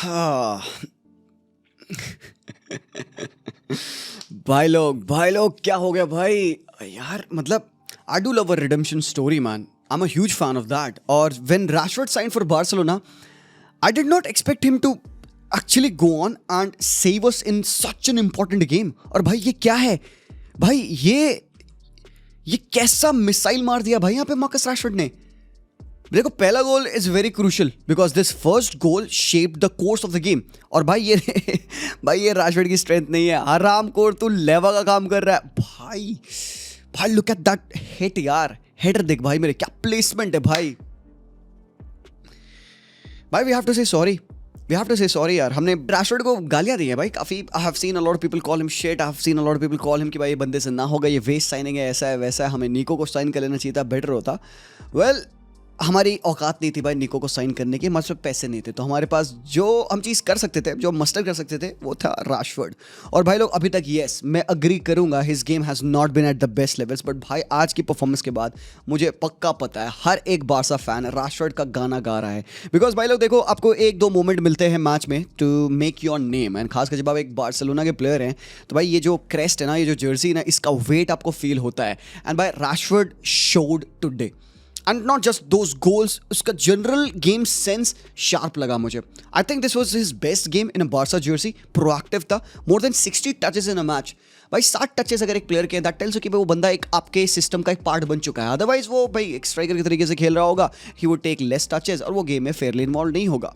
हाँ। भाई लोग क्या हो गया भाई यार, मतलब I do love a redemption story man. I am a huge fan of that. और when Rashford signed for Barcelona, I did not expect him to actually go on and save us in such an important game. और भाई ये क्या है भाई, ये कैसा missile मार दिया भाई यहाँ पे मार्कस राशफोर्ड ने. देखो, पहला goal is very crucial because this first goal shape the course of the game. और भाई ये भाई ये राशफोर्ड की स्ट्रेंथ नहीं है. आराम कोर तू लेवा का काम कर रहा है भाई. भाई लुक एट दैट हिट यार. हेडर देख भाई मेरे, क्या प्लेसमेंट है भाई. भाई वी हैव टू से सॉरी यार. हमने राशफोर्ड को गालियां दी हैं भाई काफ़ी. आई have seen a lot of people call him shit. I have seen a lot of people call him कि भाई ये बंदे से ना होगा, ये वेस्ट साइनिंग है, ऐसा है वैसा है, हमें निको को साइन कर लेना चाहिए था, बेटर होता. वेल, हमारी औकात नहीं थी भाई निको को साइन करने की. हमारे पास पैसे नहीं थे, तो हमारे पास जो हम चीज़ कर सकते थे, जो मस्टर कर सकते थे, वो था राशफोर्ड. और भाई लोग अभी तक येस मैं अग्री करूंगा, his game has not been at the best levels. But भाई आज की परफॉर्मेंस के बाद मुझे पक्का पता है हर एक बारसा फैन राशफोर्ड का गाना गा रहा है. बिकॉज भाई लोग देखो, आपको एक दो मोमेंट मिलते हैं मैच में to make your name. And खासकर जब आप एक बार्सिलोना के प्लेयर हैं, तो भाई ये जो क्रेस्ट है ना, ये जो जर्सी है ना, इसका वेट आपको फील होता है. एंड भाई Rashford showed today. And not just those goals, उसका जनरल गेम सेंस शार्प लगा मुझे. I think this was his best game in a Barca jersey. Proactive था. More than 60 touches in a match. भाई 60 touches अगर एक player के, that tells you कि वो बंदा एक आपके सिस्टम का एक पार्ट बन चुका है. अदरवाइज वो भाई एक स्ट्राइकर के तरीके से खेल रहा होगा, he would take less touches और वो गेम में फेयरली इन्वॉल्व नहीं होगा.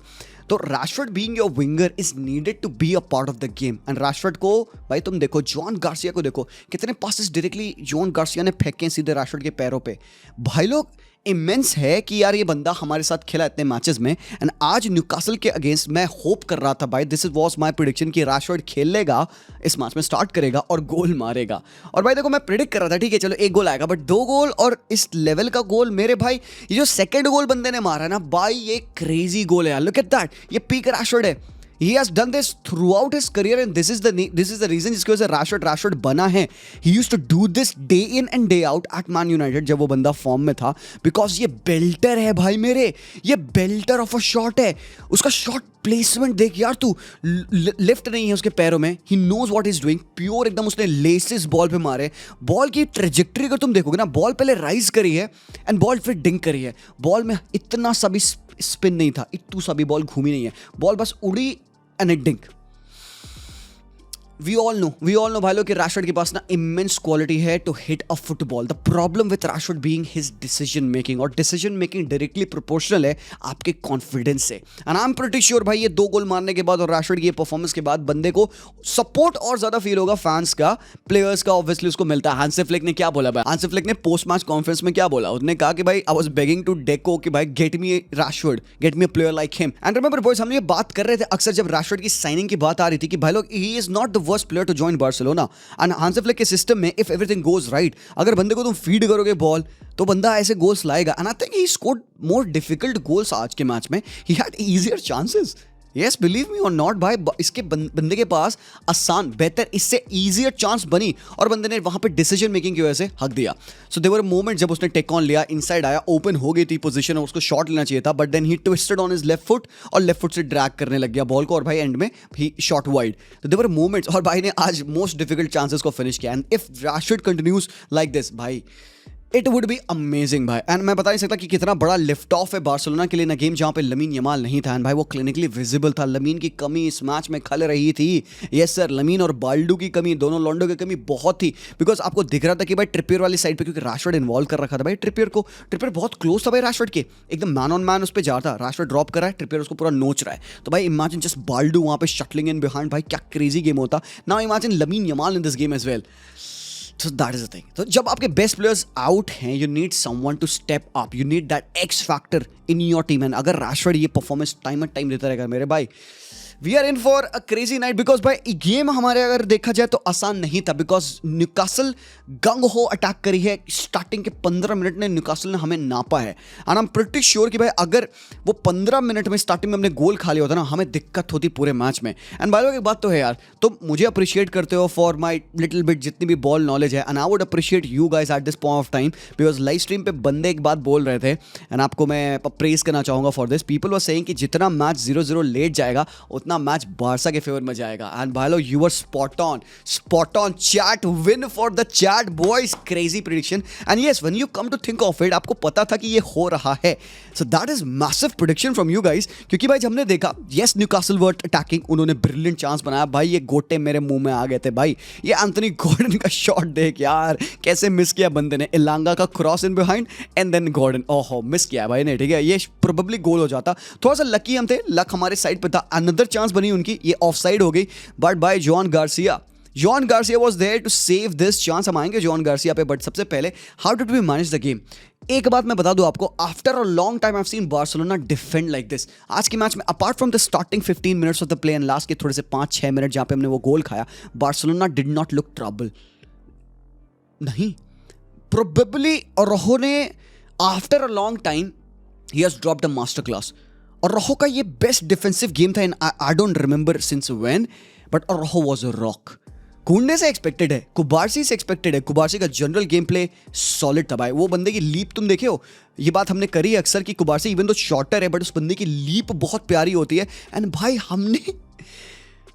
तो Rashford being your winger is needed to be a part of the game. And Rashford को भाई तुम देखो, जॉन गार्सिया को देखो, कितने पासेस डायरेक्टली जॉन गार्सिया ने फेंके सीधे राशफोर्ड के पैरों पे. भाई लोग इमेंस है कि यार ये बंदा हमारे साथ खेला इतने मैचेस में. एंड आज न्यूकासल के अगेंस्ट मैं होप कर रहा था भाई, this is was my prediction कि राशफोर्ड खेल लेगा, इस मैच में स्टार्ट करेगा और गोल मारेगा. और भाई देखो, मैं प्रिडिक्ट कर रहा था ठीक है चलो एक गोल आएगा, बट 2 गोल और इस लेवल का गोल मेरे भाई. ये जो सेकंड गोल बंदे ने मारा ना भाई, ये क्रेजी गोल है. लुक एट दैट, ये पीक राशफोर्ड है. He has done this throughout his career and this is the reason जिसकी वजह से राशफोर्ड बना है. He used to do this day in and day out at Man United जब वो बंदा फॉर्म में था. बिकॉज ये बेल्टर है भाई मेरे, ये बेल्टर ऑफ अ शॉट है. उसका शॉट प्लेसमेंट देख यार तू, लिफ्ट नहीं है उसके पैरों में. He knows what is doing. Pure एकदम उसने लेसेस बॉल पे मारे. बॉल की ट्रेजेक्टरी अगर तुम देखोगे ना, बॉल पहले राइज करी है एंड बॉल फिर डिंक करी है. बॉल में इतना सा भी स्पिन नहीं था, इतू सा भी बॉल घूमी नहीं है. बॉल बस उड़ी and a dink. We all know भाई लोग कि राशफोर्ड के पास ना इमेंस क्वालिटी है to hit a football. The problem with Rashford being his decision making, और डिसीजन मेकिंग डायरेक्टली प्रोपोर्शनल है आपके कॉन्फिडेंस से. And I am pretty sure भाई ये 2 गोल मारने के बाद और राशफोर्ड की ये परफॉर्मेंस के बाद बंदे को सपोर्ट और ज्यादा फील होगा, फैंस का, प्लेयर्स का ऑब्वियसली उसको मिलता है. हांसी फ्लिक ने क्या बोला भाई, हांसी फ्लिक ने पोस्ट मैच कॉन्फ्रेंस में क्या बोला, उसने कहा कि भाई I was begging to Deco कि भाई get me Rashford, get me a player like him. And remember boys, हम ये बात कर रहे थे अक्सर जब राशफोर्ड की साइनिंग की बात आ रही थी कि भाई लोग he is not the worst player to join Barcelona. And Hansi Flick के सिस्टम में इफ एवरीथिंग गोज राइट, अगर बंदे को तुम फीड करोगे बॉल, तो बंदा ऐसे गोल्स लाएगा. And I think he scored more difficult goals आज के मैच में. He had easier chances. Yes, believe me और नॉट भाई, इसके बंदे के पास आसान, बेहतर, इससे इजियर चांस बनी और बंदे ने वहां पे डिसीजन मेकिंग की वजह से हक दिया. सो देयर वर मोमेंट जब उसने टेक ऑन लिया, इनसाइड आया, ओपन हो गई थी पोजीशन और उसको शॉट लेना चाहिए था, but then he twisted on his left foot और लेफ्ट फुट से ड्रैग करने लग गया बॉल को और भाई एंड में ही शॉट वाइड. तो देयर वर मोमेंट्स और भाई ने आज मोस्ट डिफिकल्ट चांसेस को फिनिश किया. And if Rashford continues like this भाई, इट वुड बी अमेजिंग भाई. एंड मैं बता नहीं सकता कि कितना बड़ा लिफ्ट ऑफ है बार्सिलोना के लिए ना गेम जहां पे लमीन यमाल नहीं था. एंड भाई वो क्लिनिकली विजिबल था. लमीन की कमी इस मैच में खल रही थी. यस सर, लमीन और बाल्डू की कमी, दोनों लॉन्डो की कमी बहुत थी. बिकॉज आपको दिख रहा था कि भाई ट्रिपियर वाली साइड पे, क्योंकि राशफोर्ड इन्वॉल्व कर रखा था भाई ट्रिपियर बहुत क्लोज था भाई राशफोर्ड के, एकदम मैन ऑन मैन उस पर जा रहा था. राशफोर्ड ड्रॉप कर रहा है, ट्रिपियर उसको पूरा नोच रहा है. तो भाई इमेजिन जस्ट बाल्डू वहां पे शटलिंग इन बिहाइंड, भाई क्या क्रेजी गेम होता. Now imagine Lamine Yamal in this game as well. So that is the thing. तो जब आपके बेस्ट प्लेयर्स आउट हैं, you need someone to step up, you need that X factor in your team. And अगर Rashford ये performance time देता रहेगा मेरे भाई, we are in for a crazy night because भाई गेम हमारे अगर देखा जाए तो आसान नहीं था बिकॉज न्यूकासल गंग हो अटैक करी है। स्टार्टिंग के 15 मिनट ने न्यूकासल ने हमें नापा है and I am pretty sure कि भाई अगर वो 15 मिनट में स्टार्टिंग में हमने गोल खा लिया होता ना, हमें दिक्कत होती पूरे मैच में। एंड बाय द वे एक बात तो है यार, तुम मुझे अप्रिशिएट करते हो फॉर माई लिटिल बिट जितनी भी बॉल नॉलेज है, and I would appreciate you guys at this point of time because live stream पे बंदे एक बात बोल रहे थे एंड आपको मैं प्रेज करना चाहूंगा for this. People were saying कि जितना मैच 0-0 लेट जाएगा उतना मैच बारसा के फेवर में जाएगा। एंड भाई लोग you are spot on chat, win for the chat boys, crazy prediction. And yes when you come to think of it, आपको पता था कि ये हो रहा है, so that is massive prediction from you guys. क्योंकि भाई जब हमने देखा यस न्यूकासल वर अटैकिंग, उन्होंने ब्रिलियंट चांस बनाया भाई, ये गोटे मेरे मुंह में आ गए थे भाई। ये एंथनी गॉर्डन का शॉट देख यार, कैसे मिस किया बंदे ने, इलांगा का cross in behind and then Gordon, ओहो मिस किया भाई ने, ठीक है। ये प्रोबेबली गोल हो जाता, थोड़ा सा लकी हम थे, लक हमारे साइड पे था। अनदर चांस बनी उनकी, ये ऑफ साइड हो गई but by John Garcia was there to save this chance। हम आएंगे जॉन गार्सिया पे, बट सबसे पहले how did we manage the game. एक बात मैं बता दूं आपको, after a long time I have seen Barcelona defend like this. आज के मैच में apart from the starting 15 minutes of the play and last के थोड़े से 5-6 मिनट जहां पे हमने वो गोल खाया, Barcelona did not look trouble, नहीं। प्रोबेबली रोहो ने after a long time he has dropped a master class. और रोहो का ये बेस्ट डिफेंसिव गेम था in I don't remember since when, but Rojo was a rock. Kounde से expected है, कुबार्सी से expected है। कुबार्सी का जनरल गेम प्ले सॉलिड था भाई। वो बंदे की लीप तुम देखे हो, ये बात हमने करी है अक्सर कि कुबार्सी इवन तो शॉर्टर है बट उस बंदे की लीप बहुत प्यारी होती है। एंड भाई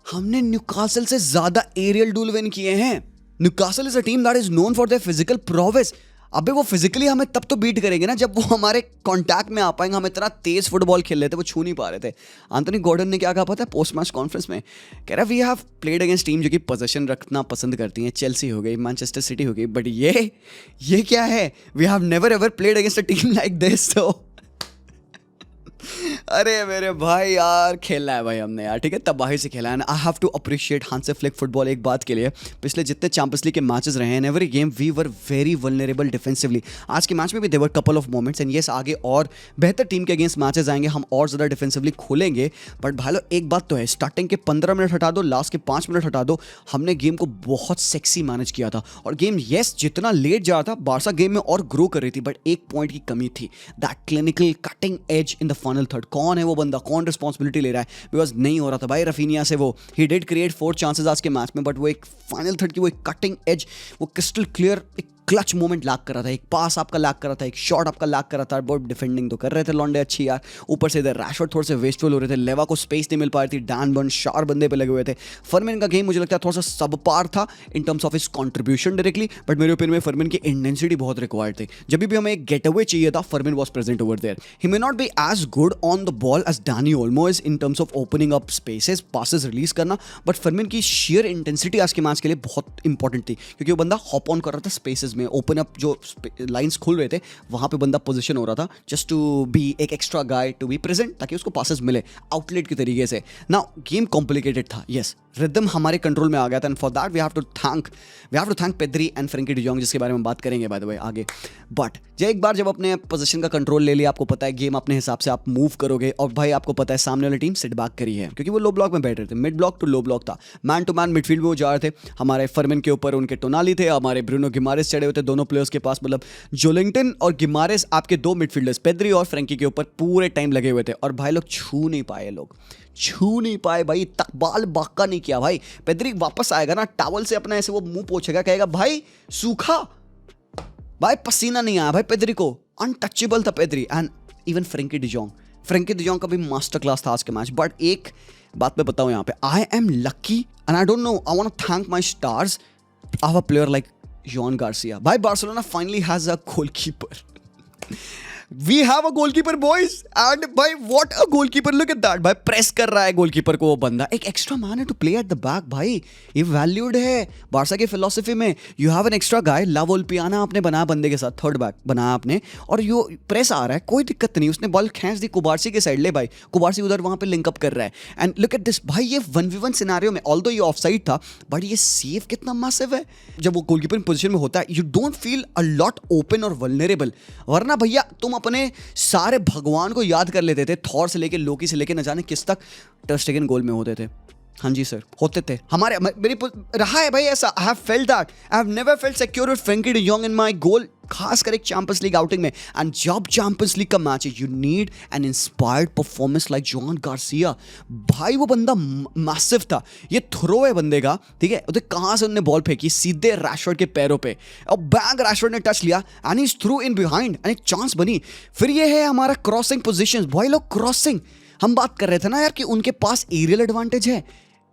हमने न्यूकासल से ज्यादा एरियल डूल विन किए हैं। Newcastle is a team that is known for their physical prowess. अबे वो फिजिकली हमें तब तो बीट करेंगे ना जब वो हमारे कांटेक्ट में आ पाएंगे। हम इतना तेज फुटबॉल खेल रहे थे, वो छू नहीं पा रहे थे। एंथनी गॉर्डन ने क्या कहा पता है पोस्ट मैच कॉन्फ्रेंस में, कह रहा we have played against team जो कि पोजीशन रखना पसंद करती है। चेल्सी हो गई, मैनचेस्टर सिटी हो गई, बट ये क्या है, we have never ever played against a team like this. तो अरे मेरे भाई यार, खेलना है भाई हमने यार, ठीक है, तबाही से खेला है। I have to appreciate Hansi Flick football एक बात के लिए। पिछले जितने चैंपियंस लीग के मैचेस रहे हैं, in every game we were very vulnerable defensively. आज के मैच में भी there were couple of moments and yes आगे और बेहतर टीम के अगेंस्ट मैचेस आएंगे, हम और ज़्यादा डिफेंसिवली खोलेंगे। बट भाई लोग एक बात तो है, स्टार्टिंग के 15 मिनट हटा दो, लास्ट के 5 मिनट हटा दो, हमने गेम को बहुत सेक्सी मैनेज किया था। और गेम यस जितना लेट जा रहा था, बारसा गेम में और ग्रो कर रही थी, बट एक पॉइंट की कमी थी, that clinical cutting edge in the final third. कौन है वो बंदा, कौन रिस्पॉन्सिबिलिटी ले रहा है, बिकॉज नहीं हो रहा था भाई रफीनिया से। वो ही डिड क्रिएट 4 चांसेस आज के मैच में, बट वो एक फाइनल थर्ड की वो एक कटिंग एज, वो क्रिस्टल क्लियर एक क्लच मोमेंट लैक कर रहा था, एक पास आपका लैक कर रहा था, एक शॉट आपका लैक कर रहा था। बहुत डिफेंडिंग तो कर रहे थे लॉन्डे अच्छी यार, ऊपर से इधर रैशफोर्ड थोड़े से वेस्टफुल हो रहे थे, लेवा को स्पेस नहीं मिल पा रही थी, डैन बर्न 4 बंदे पे लगे हुए थे। फर्मिन का गेम मुझे लगता है थोड़ा सा सबपार था in terms of his contribution directly, but मेरे ओपिनियन में फर्मिन की इंटेंसिटी बहुत रिक्वायर्ड थी। जब भी हमें एक गेट अवे चाहिए था, Fermin was present over there. He may not be as good on the ball as Dani Olmo is in terms of opening up spaces, passes release करना, बट फर्मिन की sheer intensity आज के match के लिए बहुत important थी, क्योंकि वो बंदा हॉप ऑन कर रहा था स्पेसेस में, ओपन अप जो लाइंस खुल रहे थे वहां पे बंदा पोजीशन हो रहा था जस्ट टू बी एक extra guy to be present, ताकि उसको पासेस मिले आउटलेट के तरीके से। नाउ गेम कॉम्प्लिकेटेड था, यस रिदम हमारे कंट्रोल में आ गया था, and for that we have to thank Pedri and Frenkie de Jong, जिसके बारे में बात करेंगे बाय द वे आगे। बट एक बार जब अपने पोजीशन का कंट्रोल ले लिया, आपको पता है गेम अपने हिसाब से आप मूव करोगे, और भाई आपको पता है सामने वाली टीम सिट बैक करी है, क्योंकि वो लो ब्लॉक में बैठ रहे थे, mid block to low block था, मैन टू मैन मिडफील्ड में वो जा रहे थे। हमारे फर्मिन के ऊपर उनके टोनाली थे, हमारे ब्रूनो गिमारेस चढ़े हुए थे दोनों प्लेयर्स के पास, मतलब जोलिंगटन और गिमारेस आपके 2 मिडफील्डर्स पेद्री और फ्रैंकी के ऊपर पूरे टाइम लगे हुए थे, और भाई लोग छू नहीं पाए भाई, तकबाल बाका नहीं किया भाई। पेद्री वापस आएगा ना, टॉवल से अपना ऐसे वो मुंह पोछेगा, कहेगा भाई सूखा, भाई पसीना नहीं आया भाई पेद्री को, अनटचेबल था पेद्री। एंड इवन फ्रैंकी डिजोंग का भी मास्टर क्लास था आज के मैच। बट एक बात मैं बताऊं यहाँ पे, I am lucky and I don't know, I want to thank my stars, I have a player like Joan Garcia. भाई Barcelona finally has a goalkeeper, We have a goalkeeper boys and भाई what a goalkeeper, look at that भाई, press कर रहा है goalkeeper को वो बंदा, एक एक्स्ट्रा मैन है to play at the back भाई, ये वैल्यूड है बारसा की फिलॉसफी में। You have an extra guy, lavolpiana आपने बनाया बंदे के साथ, थर्ड बैक बनाया आपने, और यो प्रेस आ रहा है, कोई दिक्कत नहीं, उसने बॉल खींच दी कुबार्सी के साइड, ले भाई कुबार्सी उधर वहां पे लिंकअप कर रहा है। एंड लुक एट दिस भाई, ये 1v1 सिनेरियो में ऑल्दो ये ऑफसाइड था, बट ये सेव कितना मैसिव है। जब वो गोलकीपर पोजीशन में होता है, you don't feel a lot open और वल्नरेबल, वरना भैया तुम अपने सारे भगवान को याद कर लेते थे, थॉर से लेके लोकी से लेके न जाने किस तक टर स्टेगन गोल में होते थे। हाँ जी सर, होते थे हमारे, मेरी रहा है भाई ऐसा। I have felt that, I have never felt secure with Frankie de Jong in my goal, खास कर एक चैंपियंस लीग आउटिंग में। एंड जब चैंपियंस लीग का मैच है, you need an inspired performance like Joan Garcia. भाई वो बंदा मैसिव था, ये थ्रो है बंदे का, ठीक है। उधर कहाँ से उन्होंने बॉल फेंकी, सीधे रैशफोर्ड के पैरों पे, और बैंग रैशफोर्ड ने टच लिया and he through in behind and एक चांस बनी। फिर ये है हमारा क्रॉसिंग पोजीशंस। भाई लोग क्रॉसिंग, हम बात कर रहे थे ना यार कि उनके पास एरियल एडवांटेज है।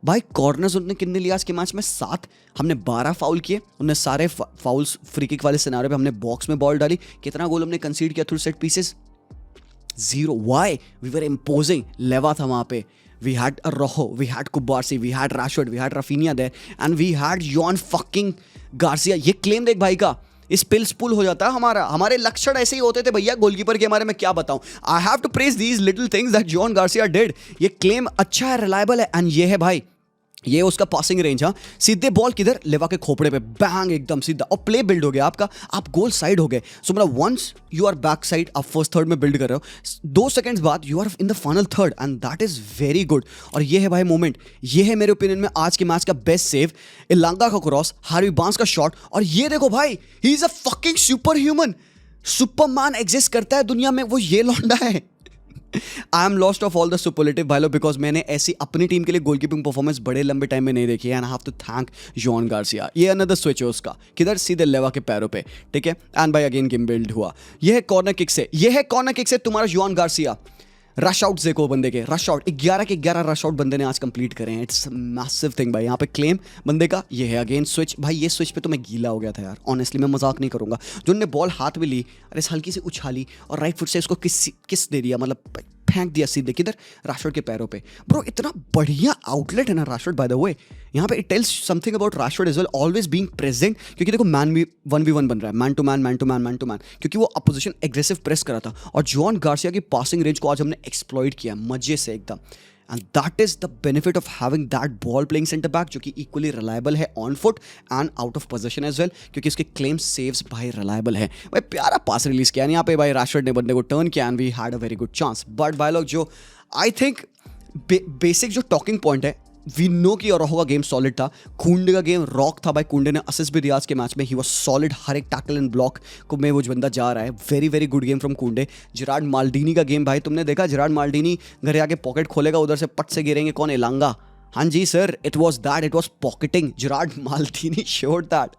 भाई कॉर्नर्स उन्होंने कितने लिया आज के मैच में? 7। हमने 12 फाउल किए, उन्होंने सारे फाउल्स फ्री किक वाले सिनारियो पे हमने बॉक्स में बॉल डाली। कितना गोल हमने कंसीड किया through set pieces? 0। Why? We were imposing. Lewa था वहां पे, we had Rojo, we had Cubarsi, we had Rashford, we had Raphinha there and we had John fucking Garcia. ये क्लेम देख भाई का, इस पिल्स पुल हो जाता है हमारा। हमारे लक्षण ऐसे ही होते थे भैया गोलकीपर के हमारे, मैं क्या बताऊं। I have to praise these little things that Joan Garcia did. ये क्लेम अच्छा है, रिलायबल है। एंड ये है भाई, ये उसका पासिंग रेंज। हाँ, सीधे बॉल किधर? लेवा के खोपड़े पे, बैंग एकदम सीधा, और प्ले बिल्ड हो गया आपका, आप गोल साइड हो गए। सो मतलब once you are back side, आप फर्स्ट थर्ड में बिल्ड कर रहे हो, 2 सेकंड्स बाद you are in the final third and that is very good. और ये है भाई मोमेंट, ये है मेरे ओपिनियन में आज के मैच का बेस्ट सेव। इलांगा का क्रॉस, हार्वी बार्न्स का शॉट, और ये देखो भाई, he is a fucking super human. Superman exist करता है दुनिया में, वो ये लौंडा है। I am lost of all the superlative भाई लोग, बिकॉज मैंने ऐसी अपनी टीम के लिए गोलकीपिंग परफॉर्मेंस बड़े लंबे टाइम में नहीं देखी है। And I have to thank Joan Garcia. ये अनदर स्विच है उसका, किधर? सीधे लेवा के पैरों पे, ठीक है। एंड भाई अगेन गेम बिल्ड हुआ। ये है कॉर्नर किक से, ये है कॉर्नर किक से तुम्हारा जॉन गार्सिया। रश आउट देखो बंदे के, रश आउट 11 के 11 रश आउट बंदे ने आज कंप्लीट करे हैं। इट्स मैसिव थिंग भाई। यहाँ पे क्लेम बंदे का ये है। अगेन स्विच भाई, ये स्विच पे तो मैं गीला हो गया था यार, ऑनेस्टली मैं मजाक नहीं करूंगा। जो उन्होंने बॉल हाथ में ली, अरे हल्की से उछाली और राइट फुट से उसको किस दे दिया, मतलब फेंक दिया सीधे किधर? रैशफोर्ड के पैरों पे। ब्रो इतना बढ़िया आउटलेट है ना रैशफोर्ड, बाय द वे। यहाँ पे it tells something about Rashford as well, always being present. क्योंकि देखो मैन 1v1 बन रहा है, man to man, man to man, man to man, क्योंकि वो अपोजिशन एग्रेसिव प्रेस करा था। और जॉन गार्सिया की पासिंग रेंज को आज हमने एक्सप्लॉइट किया मजे से एकदम। And that is the benefit of having that ball playing centre back, जो कि इक्वली रिलायबल है on foot and out of position as well, क्योंकि उसके क्लेम सेव्स भाई रिलायबल है। भाई प्यारा पास रिलीज किया यहाँ पे भाई, रैशफोर्ड ने बंदे को टर्न किया and we had a very good chance. But भाई लोग जो आई थिंक बेसिक जो टॉकिंग पॉइंट है, वी नो कि अरोहो का गेम सॉलिड था, कुंडे का गेम रॉक था भाई। कुंडे ने असिस्ट भी दिया आज के मैच में, ही वाज सॉलिड, हर एक टैकल एंड ब्लॉक को में वो बंदा जा रहा है। Very very good game from कुंडे। जेरार्ड माल्डीनी का गेम भाई, तुमने देखा जेरार्ड माल्डीनी घर आके पॉकेट खोलेगा, उधर से पट से गिरेंगे कौन? इलांगा। हाँ जी sir, it was that, it was pocketing. Gerrard Maldini showed that.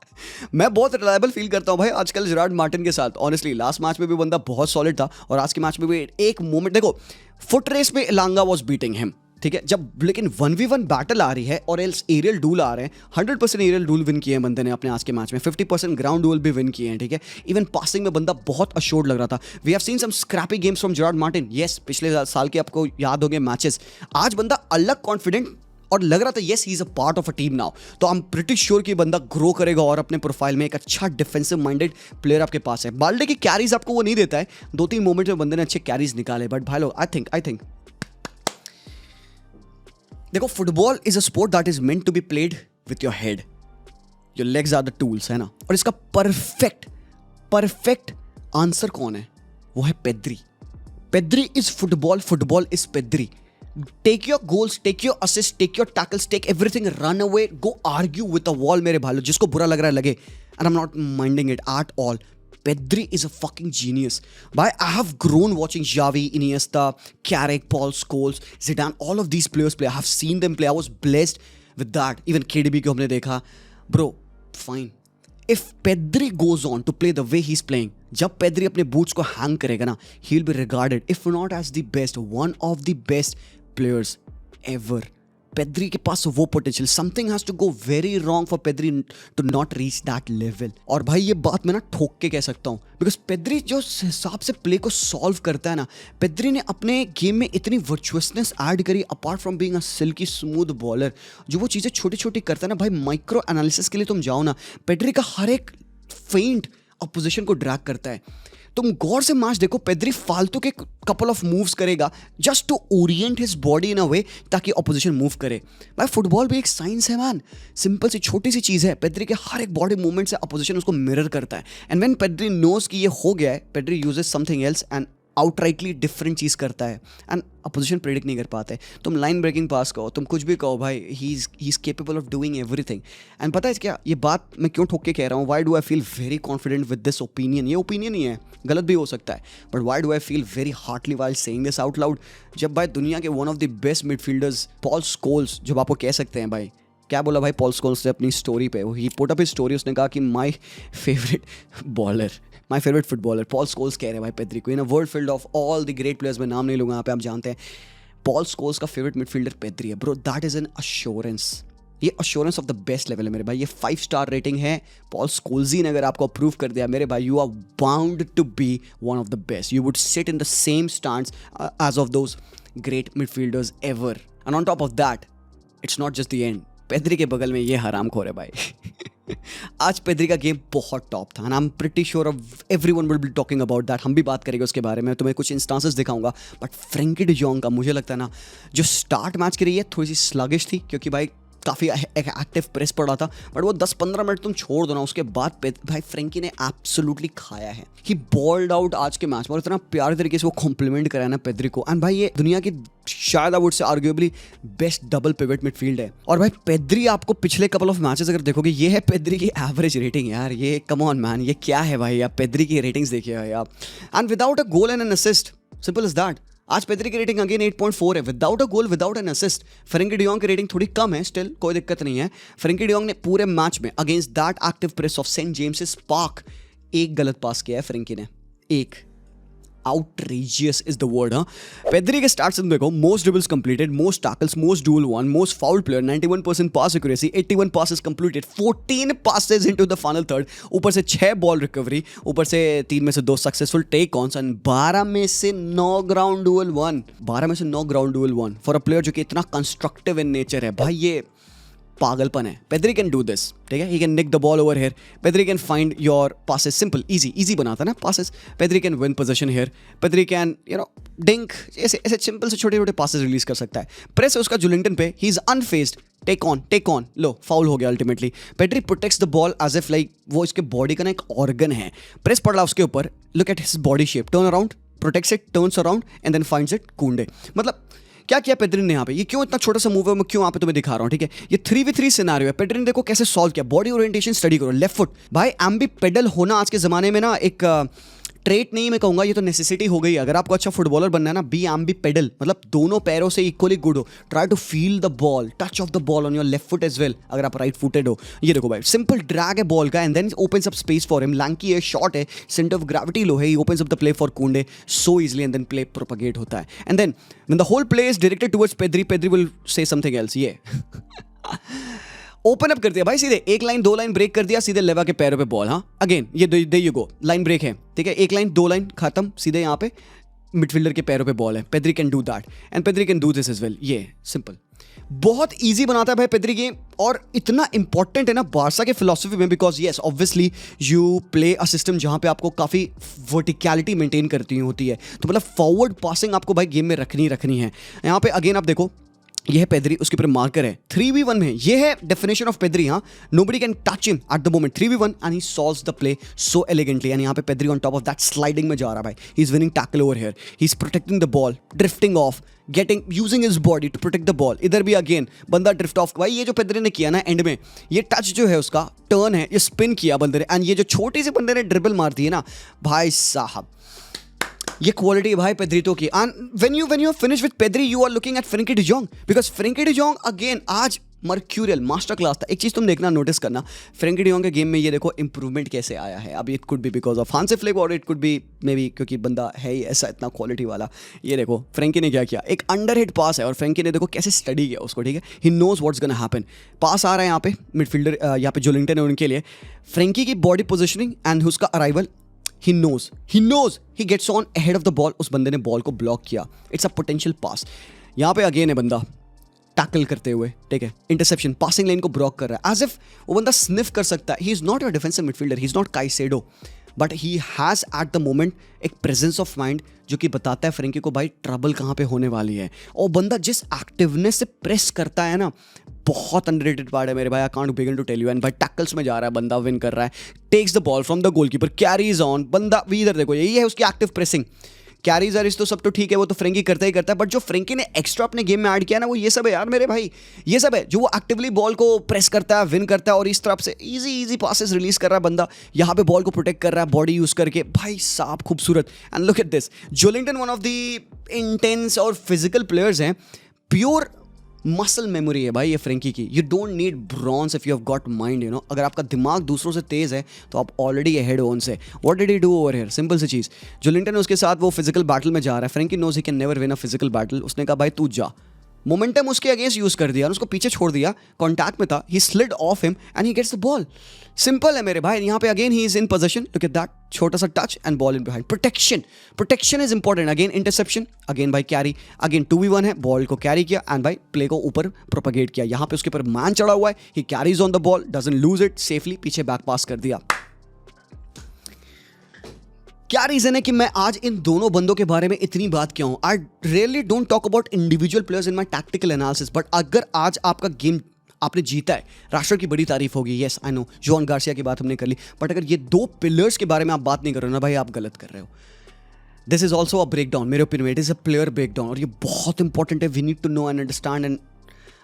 मैं बहुत रिलायबल फील करता हूँ भाई आजकल जेरार्ड मार्टिन के साथ, ऑनेस्टली। लास्ट मैच में भी बंदा बहुत सॉलिड था और आज के मैच में भी एक मोमेंट देखो, फुट रेस में इलांगा वॉज बीटिंग हिम, ठीक है। जब लेकिन 1v1 बैटल आ रही है और एल्स एरियल डूल आ रहे हैं, 100% एरियल डूल विन किए हैं बंदे ने अपने आज के मैच में, 50% ग्राउंड डूल भी विन किए हैं, ठीक है। इवन पासिंग में बंदा बहुत अश्योर्ड लग रहा था। We have seen some scrappy games from Gerard Martin, yes, पिछले साल के आपको याद होंगे मैचेस। आज बंदा अलग कॉन्फिडेंट और लग रहा था, yes he is a part of a team now. तो आई एम प्रीटी श्योर कि बंदा ग्रो करेगा और अपने प्रोफाइल में एक अच्छा डिफेंसिव माइंडेड प्लेयर आपके पास है। बाल्डे की कैरीज आपको वो नहीं देता है, 2-3 मोमेंट में बंदे ने अच्छे कैरीज निकाले। बट भाई लोग आई थिंक देखो, football is a sport that is meant to be played with your head, your legs are the tools, है ना। और इसका परफेक्ट आंसर कौन है? वो है Pedri. Pedri is football, football is Pedri. Take your goals, take your assist, take your tackles, take everything, run away, go argue with the wall मेरे भाई। जिसको बुरा लग रहा है लगे, and I am not minding it at all. Pedri is a fucking genius. Bhai, I have grown watching Xavi, Iniesta, Carrick, Paul Scholes, Zidane, all of these players play. I have seen them play. I was blessed with that. Even KDB को हमने देखा. Bro, fine. If Pedri goes on to play the way he's playing, जब Pedri अपने boots को hang करेगा ना, he'll be regarded, if not as the best, one of the best players ever. Pedri के पास वो potential, something has to go very wrong for Pedri to not reach that level. और भाई ये बात मैं ना ठोक के कह सकता हूँ, बिकॉज पेद्री जो हिसाब से प्ले को सॉल्व करता है ना, पेद्री ने अपने गेम में इतनी वर्चुअसनेस ऐड करी, apart from being a silkie smooth bowler. जो वो चीज़ें छोटी छोटी करता है ना भाई, माइक्रो एनालिसिस के लिए तुम जाओ ना, पेद्री का हर एक फेंट अपोजिशन को ड्रैग करता है। तुम गौर से मैच देखो, पेद्री फालतू के कपल ऑफ मूव्स करेगा just to orient his body in a way ताकि ऑपोजिशन मूव करे। भाई फुटबॉल भी एक साइंस है मैन, सिंपल सी छोटी सी चीज़ है। पेद्री के हर एक बॉडी मूवमेंट से ऑपोजिशन उसको मिरर करता है, एंड व्हेन पेद्री नोज कि ये हो गया है, Pedri uses something else and outrightly different चीज़ करता है, एंड अपोजिशन प्रेडिक्ट नहीं कर पाते। तुम लाइन ब्रेकिंग पास कहो, तुम कुछ भी कहो, भाई he is capable of doing everything. And पता है क्या, ये बात मैं क्यों ठोक के कह रहा हूँ, why do I feel very confident with this opinion. ये ओपिनियन ही है, गलत भी हो सकता है, but why do I feel very heartily while saying this out loud. जब भाई दुनिया के one of the best midfielders Paul Scholes, जब आपको कह सकते हैं भाई, क्या बोला भाई पॉल स्कोल्स ने अपनी स्टोरी पे, he put up his story, उसने कहा कि my favourite bowler, my favourite footballer Paul Scholes कह रहे हैं भाई पेद्री को, in a world field of all the great players, मैं नाम नहीं लूँगा यहाँ पे, आप जानते हैं पॉल स्कोल्स का फेवरेट मिडफील्डर पेद्री है। Bro that is an assurance, ये assurance of the best level है मेरे भाई। ये 5 स्टार रेटिंग है, पॉल स्कोल्जी ने अगर आपको अप्रूव कर दिया मेरे भाई, you are bound to be one of the best, you would sit in the same stands as of those great midfielders ever. And on top of that it's not just the end, Pedri के बगल में ये हरामखोर है भाई। आज Pedri का game बहुत टॉप था, and I am pretty sure of everyone will be talking about that. हम भी बात करेंगे उसके बारे में, तुम्हें कुछ इंस्टांसेस दिखाऊंगा। बट फ्रैंकी डी जॉन्ग का मुझे लगता है ना, जो स्टार्ट मैच की रही है थोड़ी सी स्लगिश थी, क्योंकि भाई काफ़ी एक्टिव प्रेस पड़ा था, बट वो 10-15 मिनट तुम छोड़ दो ना, उसके बाद भाई फ्रैंकी ने एब्सोल्युटली खाया है। ही बॉल्ड आउट आज के मैच में, और इतना प्यारे तरीके से वो कॉम्प्लीमेंट कराया ना पेद्री को। एंड भाई ये दुनिया की शायद I would say arguably best double pivot midfield है। और भाई पेद्री आपको पिछले कपल ऑफ मैचेस अगर देखोगे, ये है पेद्री की एवरेज रेटिंग यार, ये कम ऑन मैन, ये क्या है भाई, आप पेद्री की रेटिंग्स देखिए भाई आप। And without a goal and an assist, simple is that. आज पेद्री की रेटिंग अगेन 8.4 है, without a goal, without an assist. Frenkie de Jong की रेटिंग थोड़ी कम है, स्टिल कोई दिक्कत नहीं है। फ्रैंकी डी जॉन्ग ने पूरे मैच में against that active press of saint James Park एक गलत पास किया है फ्रैंकी ने, एक। outrageous is the word, huh? Pedri के स्टार्ट्स में देखो, most dribbles completed, most tackles, most dual one, most foul player, 91% pass accuracy, 81 passes completed, 14 passes into the final third, ऊपर से 6 बॉल रिकवरी, ऊपर से 3 में से 2 सक्सेसफुल टेक ऑन्स, एंड 12 में से 9 ग्राउंड डुअल वन, 12 में से 9 ground dual one for a player जो कि इतना कंस्ट्रक्टिव इन नेचर है। भाई ये पागलपन है। पेद्री कैन डू दिस, ठीक है, he can nick the ball over here, Pedri can find your passes, simple easy बनाता ना passes, Pedri can win position here, Pedri can dink, ऐसे सिंपल से छोटे छोटे पासेस रिलीज कर सकता है। प्रेस है उसका जुलिंगटन पे, he is unfazed, take on, लो फाउल हो गया ultimately. Pedri protects the ball as if like वो इसके बॉडी का ना एक ऑर्गन है। प्रेस पड़ रहा उसके ऊपर, look at his body shape, turn around, protects it, turns around and then finds it Kounde. मतलब क्या किया पेद्री ने यहाँ पे, ये क्यों इतना छोटा सा मूव है, मैं क्यों यहाँ पे तुम्हें दिखा रहा हूँ, ठीक है। ये 3v3 सिनारियो है, पेद्री ने देखो कैसे सॉल्व किया। बॉडी ओरिएंटेशन स्टडी करो, लेफ्ट फुट, भाई एम्बी पेडल होना आज के ज़माने में ना एक ट्रेट नहीं मैं कहूँगा, ये तो नेसेसिटी हो गई। अगर आपको अच्छा फुटबॉलर बनना है ना, बी एम्बी पेडल, मतलब दोनों पैरों से इक्वली गुड हो, try to feel the ball, touch of the ball on your left foot as well, अगर आप राइट फुटेड हो। ये देखो भाई, सिंपल ड्रैग है बॉल का, and then opens up space for him, lanky है, शॉर्ट है, सेंटर ऑफ ग्रेविटी लो है, he opens up the play for Kounde so easily, and then play propagate होता है, and then when the whole play is directed towards Pedri, Pedri will say something else, ये open up कर दिया भाई, सीधे 1 line 2 line break कर दिया, सीधे लेवा के पैरों पे बॉल। हाँ अगेन ये दे यू गो, लाइन ब्रेक है, ठीक है, 1 लाइन 2 लाइन खत्म, सीधे यहाँ पे मिडफील्डर के पैरों पे बॉल है। Pedri can do that and Pedri can do this as well. ये सिंपल, बहुत इजी बनाता है भाई पेद्री गेम, और इतना इंपॉर्टेंट है ना बारसा के फिलॉसफी में, because yes obviously you play a system जहाँ पे आपको काफ़ी वर्टिकलिटी मेंटेन करती होती है, तो मतलब फॉरवर्ड पासिंग आपको भाई गेम में रखनी है। यहाँ पे अगेन आप देखो, ये है पेद्री, उसके ऊपर मार्कर है 3v1 में, ये है डेफिनेशन ऑफ पेद्री। हाँ, nobody can touch him at the moment, 3v1 and he solves the play so elegantly. And यहाँ पे Pedri on top of that sliding में जा रहा भाई, he is winning tackle over here, he is protecting the ball, drifting off, getting using his body to protect the ball. इधर भी again बंदा drift of, भाई ये जो पेद्री ने किया ना एंड में, ये टच जो है उसका टर्न है, ये स्पिन किया बंदे ने, एंड ये जो छोटी सी बंदे ने ड्रिबल मार दी है ना भाई साहब, ये क्वालिटी भाई पेद्री तो की। And when you finish with Pedri, you are looking at Frankie de Jong, because Frankie de Jong again आज मर्क्यूरियल मास्टर क्लास था। एक चीज़ तुम देखना, नोटिस करना, फ्रैंकी डी जॉन्ग के गेम में ये देखो इंप्रूवमेंट कैसे आया है। अब it could be because of Hansi Flick, और it could be maybe क्योंकि बंदा है ही ऐसा इतना क्वालिटी वाला। ये देखो फ्रैंकी ने क्या किया, एक अंडरहिट पास है, और फ्रैंकी ने देखो कैसे स्टडी किया उसको, ठीक है, he knows what's gonna happen. पास आ रहा है यहाँ पे मिडफील्डर, यहाँ पे जोलिंगटन है उनके लिए, फ्रैंकी की बॉडी पोजिशनिंग एंड उसका arrival, he knows, he gets on ahead of the ball, उस बंदे ने बॉल को ब्लॉक किया, इट्स अ पोटेंशियल पास। यहाँ पे अगेन है बंदा टैकल करते हुए, ठीक है, इंटरसेप्शन, पासिंग लाइन को ब्लॉक कर रहा है, एज इफ वो बंदा स्निफ कर सकता है। ही is not a defensive midfielder, he is not Caicedo, but he has eight the moment एक प्रेजेंस ऑफ माइंड जो कि बताता है फ्रेंकी को भाई ट्रबल कहाँ पे होने वाली है। और बंदा जिस एक्टिवनेस से प्रेस करता है ना, बहुत अंडररेटेड पार्ट है मेरे भाई। I can't begin to tell you. And भाई टैकल्स में जा रहा है बंदा, विन कर रहा है, takes the ball from the goalkeeper, carries on बंदा। इधर देखो, यही है उसकी एक्टिव प्रेसिंग। कैरीज आर तो सब तो ठीक है, वो तो फ्रेंकी करता ही करता है, बट जो फ्रेंकी ने एक्स्ट्रा अपने गेम में ऐड किया ना, वो ये सब है यार मेरे भाई। ये सब है जो वो एक्टिवली बॉल को प्रेस करता है, विन करता है, और इस तरफ से इजी पासेस रिलीज कर रहा है बंदा, यहाँ पे बॉल को प्रोटेक्ट कर रहा है बॉडी यूज करके। भाई साहब खूबसूरत। And look at this, Joelinton one of the intense और फिजिकल प्लेयर्स हैं, प्योर मसल मेमोरी है भाई ये फ्रेंकी की। You don't need brawns if you have got mind, you know. अगर आपका दिमाग दूसरों से तेज है तो आप ऑलरेडी अहेड हो उनसे। What did he do over here? Simple सी चीज़, जोलिंगटन उसके साथ वो फिजिकल बैटल में जा रहा है, Frenkie knows he can never win a physical battle. उसने कहा भाई तू जा, मोमेंटम उसके अगेंस्ट यूज कर दिया, उसको पीछे छोड़ दिया, कॉन्टैक्ट में था, he slid off him and he gets the ball. Simple है मेरे भाई। यहाँ पे again he is in position, look at that, छोटा सा touch and ball in behind. Protection is important. Again interception, again भाई कैरी, अगेन 2v1 है, ball को कैरी किया एंड भाई प्ले को ऊपर प्रोपगेट किया। यहाँ पे उसके ऊपर मैन चढ़ा हुआ है, he carries on the ball, doesn't lose it, safely पीछे बैक पास कर दिया। क्या रीजन है कि मैं आज इन दोनों बंदों के बारे में इतनी बात क्यों हूं? I really don't talk about individual players in my tactical analysis, but अगर आज आपका गेम आपने जीता है, राष्ट्र की बड़ी तारीफ होगी। Yes I know, zone Garcia की बात हमने कर ली, बट अगर ये दो पिलर्स के बारे में आप बात नहीं कर रहे हो ना भाई, आप गलत कर रहे हो। This is also a breakdown, मेरे ओपिनियन में it is a player breakdown, और ये बहुत इंपॉर्टेंट है। We need to know and understand and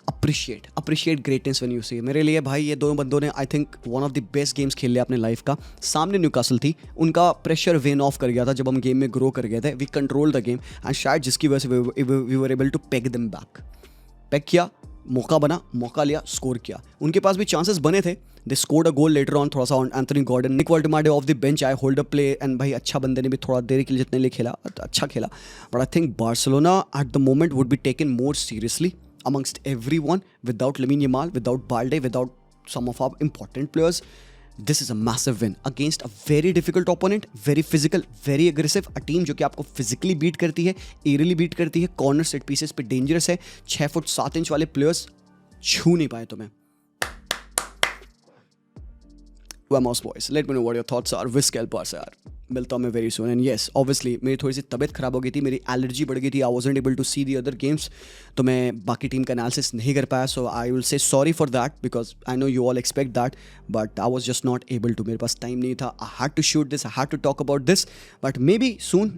appreciate greatness when you see. मेरे लिए भाई ये दोनों बंदों ने I think one of the best games खेल लिया अपने लाइफ का। सामने न्यूकासल थी, उनका प्रेशर वेन ऑफ कर गया था जब हम गेम में ग्रो कर गए थे। We control the game and शायद जिसकी वजह से we were able to peg them back. Pack किया, मौका बना, मौका लिया, स्कोर किया। उनके पास भी चांसेस बने थे, they scored a goal later on, थोड़ा सा on Anthony Gordon, Nick Woltemade off the bench आए, होल्ड अप प्ले एंड भाई अच्छा बंदे ने भी थोड़ा देर के लिए जितने लिए खेला अच्छा खेला। But I think Barcelona eight the moment would be taken more seriously amongst everyone without Lamine Yamal, without Balde, without some of our important players. This is a massive win against a very difficult opponent, very physical, very aggressive, a team जो कि आपको physically beat करती है, aerially beat करती है, corner set pieces पे dangerous है, 6 foot 7 inch वाले players छू नहीं पाए तुम्हें। Vamos boys, let me know what your thoughts are. Whisk El Barca यार, मिलता हूँ मैं very soon. And yes obviously मेरी थोड़ी सी तबीयत खराब हो गई थी, मेरी एलर्जी बढ़ गई थी, I wasn't able to see the other games, तो मैं बाकी टीम का एनालिसिस नहीं कर पाया। So I will say sorry for that, because I know you all expect that, but I was just not able to. मेरे पास time नहीं था, I had to shoot this, I had to talk about this, but maybe soon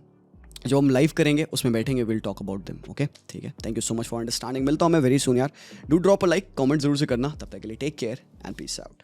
जो हम live करेंगे उसमें बैठेंगे, will talk about them. Okay ठीक है, thank you so much for understanding. मिलता हूँ मैं वेरी सून यार। Do drop a like, comment जरूर से करना। तब तक के लिए take care and peace out.